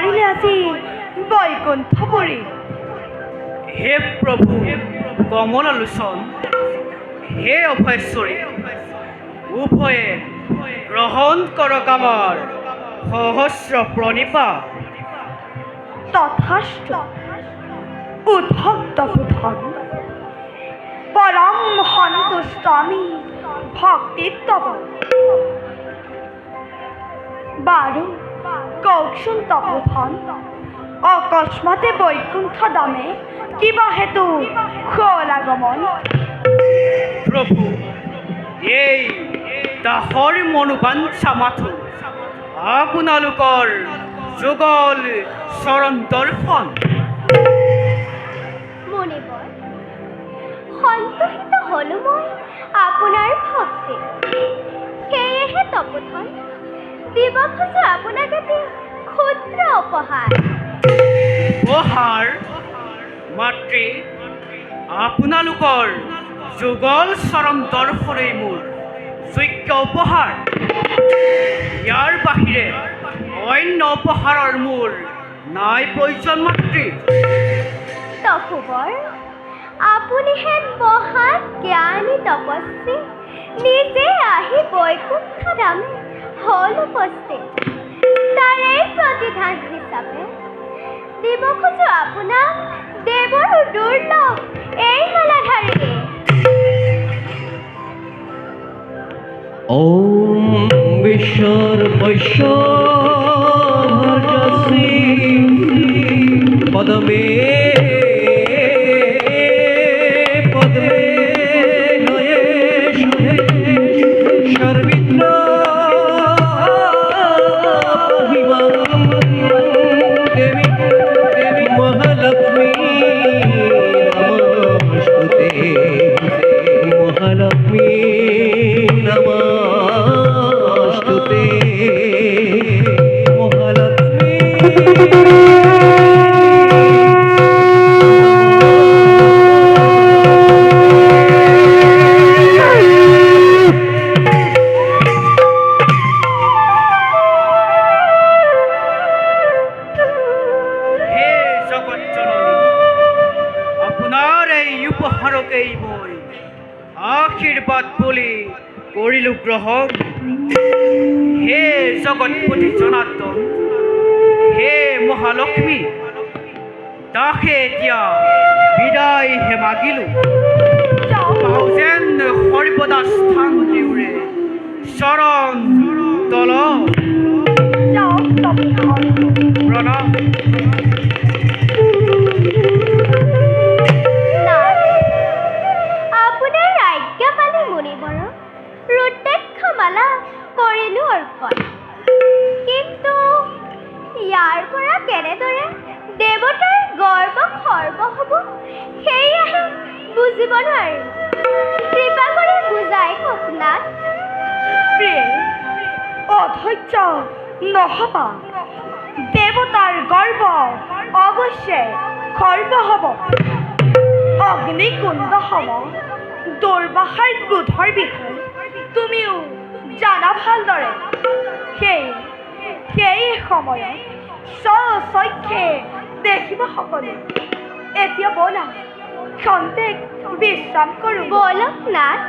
পাৰিলে আজি বৈকুণ্ঠপুৰী। হে প্ৰভু কমলালোচন, হে অভয়েশ্বৰী, উভয়ে গ্ৰহণ কৰক আমাৰ সহস্ৰ প্ৰণিপাত। তথাস্তু। উদ্ধত বুধন পৰম সন্তুষ্ট আমি ভক্তিত তব। বাৰু কওকচোন তপোধন, অকস্মাতে বৈকুণ্ঠ দামে কিবা হেতু হ'ল আগমন? প্ৰভু, এই দাসৰ মনোবাঞ্ছা মাথো আপোনালোকৰ যুগল চৰণ দৰ্শন। মুনিবৰ, সন্তোষিত হলো মই আপোনাৰ ভক্তি। সেয়েহে তপোধন দিব খোজো আপোনাক এটি ক্ষুদ্ৰ উপহাৰ। উপহাৰ? মাতৃ, আপোনালোকৰ যুগল চৰণ দৰ্শনেই মোৰ যোগ্য উপহাৰ। ইয়াৰ বাহিৰে অন্য উপহাৰৰ মোৰ নাই প্ৰয়োজন মাতৃ। তপোবৰ, আপুনি হেন মহান জ্ঞানী তপস্বী নিজে আহি বৈকুণ্ঠ ধামে হ'ল উপস্থিত। তাৰে প্ৰতিধান হিচাপে দিব খোজো আপোনাক দেৱৰ দুৰ্লভ এই মালাধাৰী। ওম বিশ্বর বৈশ্বর্যশ্রী পদমে পদ্মে নয়ে সর্বিত্র দেবী দেবী মহালক্ষ্মী নমস্তুতে। মহালক্ষ্মী নমস্তুতে। মহালক্ষ্মী হে জগত জননী, আপোনাৰ এই উপহাৰকেই মই আশীৰ্বাদ বুলি কৰিলো গ্ৰহণ। হে জগতপতি জনাৰ্দন, হে মহালক্ষ্মী, দাসে এতিয়া বিদায় হে মাগিলো। পাওঁ যেন সৰ্বদা স্থান দিওঁৰে চৰণ তল। যাওক তপোধন। প্ৰণাম। নাথ, আপোনাৰ আজ্ঞা পালে মুনিবৰক ৰুদ্ৰাক্ষ মালা কৰিলো অৰ্পণ। কিন্তু ইয়াৰ পৰা কেনেদৰে দেৱতাৰ গৰ্ব খৰ্ব হ'ব সেয়াহে বুজিব নোৱাৰিম। কৃপা কৰি বুজাই কওক নাথ। প্ৰিয়ে, অধৈৰ্য নহবা। দেৱতাৰ গৰ্ব অৱশ্যে খৰ্ব হ'ব। অগ্নিকুণ্ড সম দুৰ্বাসাৰ ক্ৰোধৰ বিষয়ে তুমিও জানা ভালদৰে। সেই সময়ত স্বচক্ষে দেখিব সকলো। এতিয়া ব'লা খন্তেক বিশ্ৰাম কৰোঁ। বলক নাথ।